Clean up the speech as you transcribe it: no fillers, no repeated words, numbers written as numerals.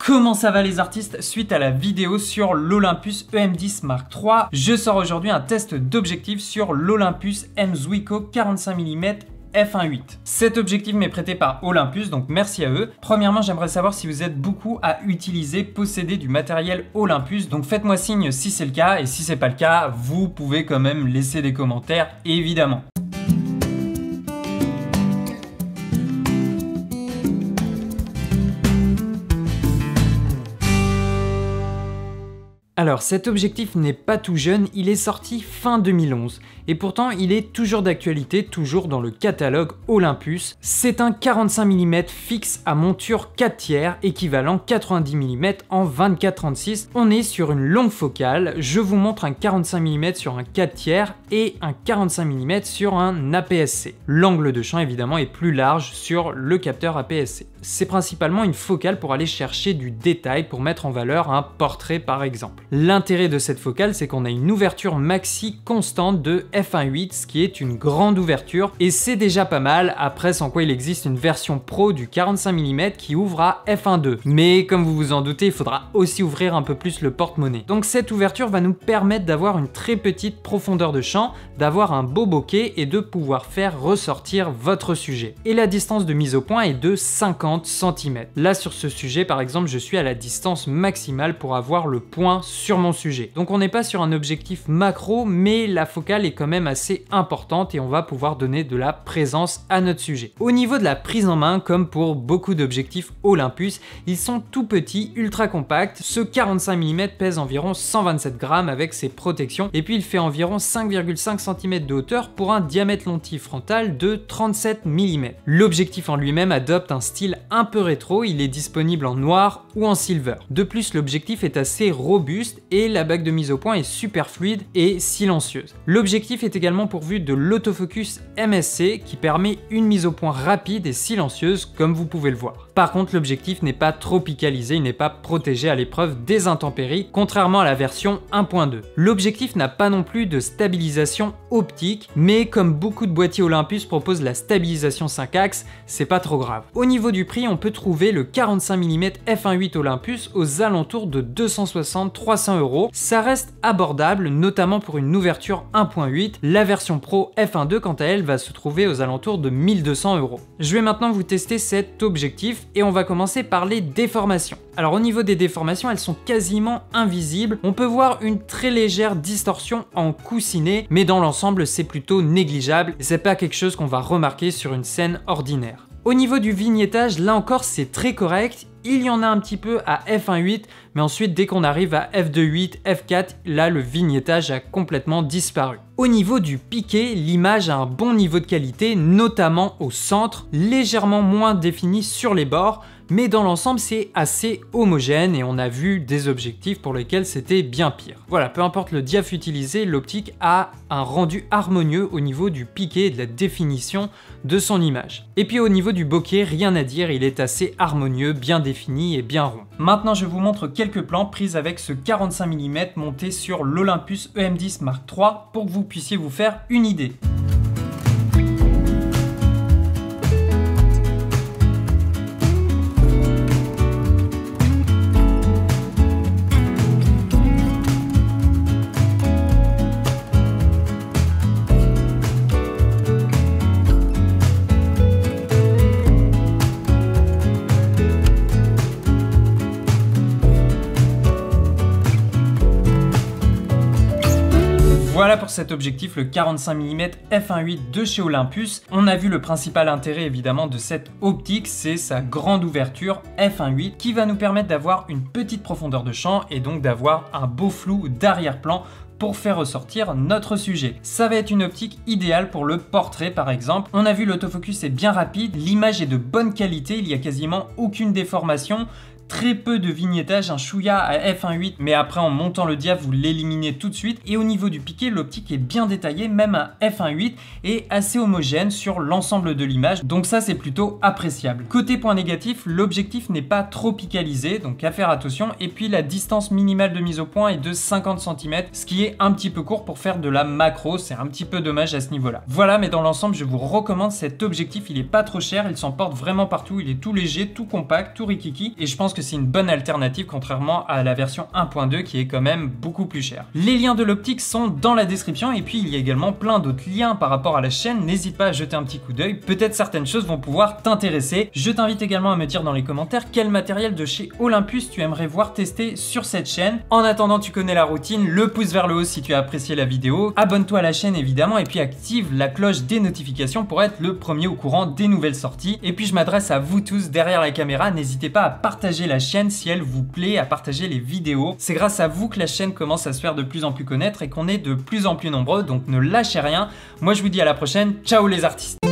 Comment ça va les artistes? Suite à la vidéo sur l'Olympus EM10 Mark III, je sors aujourd'hui un test d'objectif sur l'Olympus M Zuiko 45 mm f1.8. Cet objectif m'est prêté par Olympus, donc merci à eux. Premièrement, j'aimerais savoir si vous êtes beaucoup à posséder du matériel Olympus, donc faites-moi signe si c'est le cas, et si c'est pas le cas, vous pouvez quand même laisser des commentaires, évidemment. Alors cet objectif n'est pas tout jeune, il est sorti fin 2011 et pourtant il est toujours d'actualité, toujours dans le catalogue Olympus. C'est un 45 mm fixe à monture 4 tiers équivalent 90 mm en 24-36. On est sur une longue focale, je vous montre un 45 mm sur un 4 tiers et un 45 mm sur un APS-C. L'angle de champ évidemment est plus large sur le capteur APS-C. C'est principalement une focale pour aller chercher du détail, pour mettre en valeur un portrait par exemple. L'intérêt de cette focale, c'est qu'on a une ouverture maxi constante de f1.8, ce qui est une grande ouverture, et c'est déjà pas mal, après sans quoi il existe une version pro du 45 mm qui ouvre à f1.2. Mais comme vous vous en doutez, il faudra aussi ouvrir un peu plus le porte-monnaie. Donc cette ouverture va nous permettre d'avoir une très petite profondeur de champ, d'avoir un beau bokeh et de pouvoir faire ressortir votre sujet. Et la distance de mise au point est de 50 cm. Là sur ce sujet par exemple, je suis à la distance maximale pour avoir le point sur mon sujet. Donc on n'est pas sur un objectif macro, mais la focale est quand même assez importante et on va pouvoir donner de la présence à notre sujet. Au niveau de la prise en main, comme pour beaucoup d'objectifs Olympus, ils sont tout petits, ultra compacts. Ce 45 mm pèse environ 127 grammes avec ses protections et puis il fait environ 5,5 cm de hauteur pour un diamètre lentille frontale de 37 mm. L'objectif en lui-même adopte un style un peu rétro, il est disponible en noir ou en silver. De plus, l'objectif est assez robuste et la bague de mise au point est super fluide et silencieuse. L'objectif est également pourvu de l'autofocus MSC qui permet une mise au point rapide et silencieuse comme vous pouvez le voir. Par contre, l'objectif n'est pas tropicalisé, il n'est pas protégé à l'épreuve des intempéries, contrairement à la version 1.2. L'objectif n'a pas non plus de stabilisation optique, mais comme beaucoup de boîtiers Olympus proposent la stabilisation 5 axes, c'est pas trop grave. Au niveau du prix, on peut trouver le 45 mm f1.8 Olympus aux alentours de 260-300 €. Ça reste abordable, notamment pour une ouverture 1.8. La version Pro f1.2, quant à elle, va se trouver aux alentours de 1200 €. Je vais maintenant vous tester cet objectif et on va commencer par les déformations. Alors au niveau des déformations, elles sont quasiment invisibles. On peut voir une très légère distorsion en coussinet, mais dans l'ensemble, c'est plutôt négligeable et c'est pas quelque chose qu'on va remarquer sur une scène ordinaire. Au niveau du vignettage, là encore, c'est très correct. Il y en a un petit peu à f1.8, mais ensuite dès qu'on arrive à f2.8, f4, là le vignettage a complètement disparu. Au niveau du piqué, l'image a un bon niveau de qualité, notamment au centre, légèrement moins défini sur les bords, mais dans l'ensemble c'est assez homogène et on a vu des objectifs pour lesquels c'était bien pire. Voilà, peu importe le diaph utilisé, l'optique a un rendu harmonieux au niveau du piqué et de la définition de son image. Et puis au niveau du bokeh, rien à dire, il est assez harmonieux, bien défini et bien rond. Maintenant je vous montre quelques plans pris avec ce 45 mm monté sur l'Olympus EM10 Mark III pour que vous puissiez vous faire une idée. Voilà pour cet objectif, le 45 mm f1.8 de chez Olympus. On a vu le principal intérêt évidemment de cette optique, c'est sa grande ouverture f1.8 qui va nous permettre d'avoir une petite profondeur de champ et donc d'avoir un beau flou d'arrière-plan pour faire ressortir notre sujet. Ça va être une optique idéale pour le portrait par exemple. On a vu l'autofocus est bien rapide, l'image est de bonne qualité, il n'y a quasiment aucune déformation. Très peu de vignettage, un chouïa à f1.8, mais après en montant le diaph, vous l'éliminez tout de suite. Et au niveau du piqué, l'optique est bien détaillée, même à f1.8, et assez homogène sur l'ensemble de l'image. Donc ça, c'est plutôt appréciable. Côté point négatif, l'objectif n'est pas tropicalisé, donc à faire attention. Et puis la distance minimale de mise au point est de 50 cm, ce qui est un petit peu court pour faire de la macro. C'est un petit peu dommage à ce niveau-là. Voilà, mais dans l'ensemble, je vous recommande cet objectif. Il est pas trop cher, il s'en porte vraiment partout. Il est tout léger, tout compact, tout rikiki. Et je pense pense que c'est une bonne alternative contrairement à la version 1.2 qui est quand même beaucoup plus chère. Les liens de l'optique sont dans la description et puis il y a également plein d'autres liens par rapport à la chaîne, n'hésite pas à jeter un petit coup d'œil, peut-être certaines choses vont pouvoir t'intéresser. Je t'invite également à me dire dans les commentaires quel matériel de chez Olympus tu aimerais voir tester sur cette chaîne. En attendant, tu connais la routine, le pouce vers le haut si tu as apprécié la vidéo, abonne-toi à la chaîne évidemment et puis active la cloche des notifications pour être le premier au courant des nouvelles sorties. Et puis je m'adresse à vous tous derrière la caméra, n'hésitez pas à partager la chaîne si elle vous plaît, à partager les vidéos. C'est grâce à vous que la chaîne commence à se faire de plus en plus connaître et qu'on est de plus en plus nombreux, donc ne lâchez rien. Moi je vous dis à la prochaine, ciao les artistes.